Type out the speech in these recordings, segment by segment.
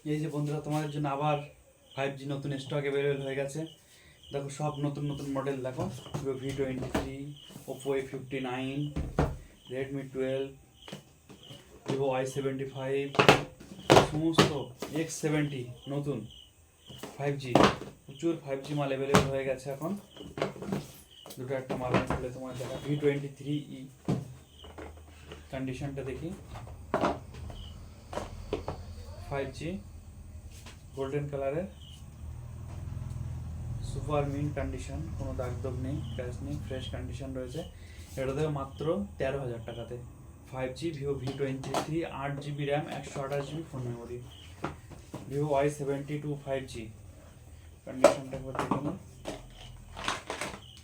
এই যে বন্ধুরা, তোমাদের জন্য আবার 5G নতুন স্টক অ্যাভেলেবেল হয়ে গেছে। দেখো সব নতুন নতুন মডেল, দেখো V23, Oppo A59, Redmi 12, Vivo Y75, সমস্ত X70 নতুন 5G, প্রচুর 5G মাল অ্যাভেলেবেল হয়ে গেছে এখন। দুটো একটা মাল খুলে তোমার দেখা। V23E কন্ডিশনটা দেখি, 5G গোল্ডেন কালারের, সুপার মিন্ট কন্ডিশন, কোনো দাগ দাগ নেই, ক্র্যাশ নেই, ফ্রেশ কন্ডিশন রয়েছে। এটা দেবে মাত্র 13,000 টাকাতে। 5G Vivo V23, 8GB RAM, 128GB phone memory. Vivo Y72 5G কন্ডিশনটা একবার দেখে নিন,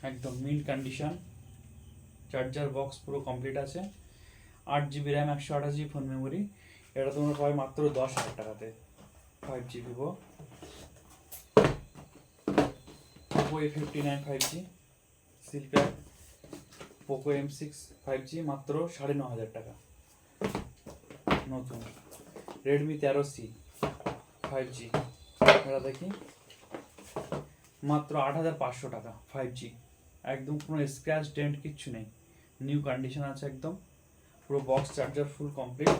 একদম মিন্ট কন্ডিশন, চার্জার বক্স পুরো কমপ্লিট আছে, 8GB RAM, 128GB phone memory. এটা তোমরা পাবে মাত্র 10,000 টাকাতে। 5G Vivo Oppo A59 5G seal pack, Poco M6 5G মাত্র 9,500 টাকা নতুন। Redmi 13C 5G এটা দেখি মাত্র 8,500 টাকা। 5G একদম কোনো স্ক্র্যাচ ডেন্ট কিচ্ছু নেই, নিউ কন্ডিশন আছে একদম, পুরো box charger full complete.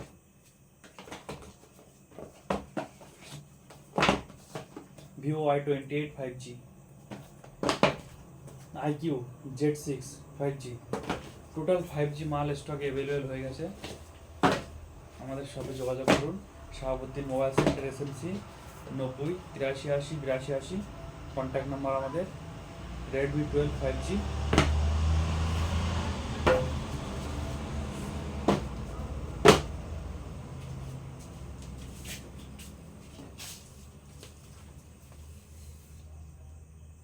Vivo Y28 5G, IQ Z6 5G, total 5G মাল স্টক অ্যাভেলেবেল হয়ে গেছে। আমাদের সাথে যোগাযোগ করুন, Shahabuddin mobile centre, SMC 90 83 80 82 80, contact number আমাদের। Redmi 12 5G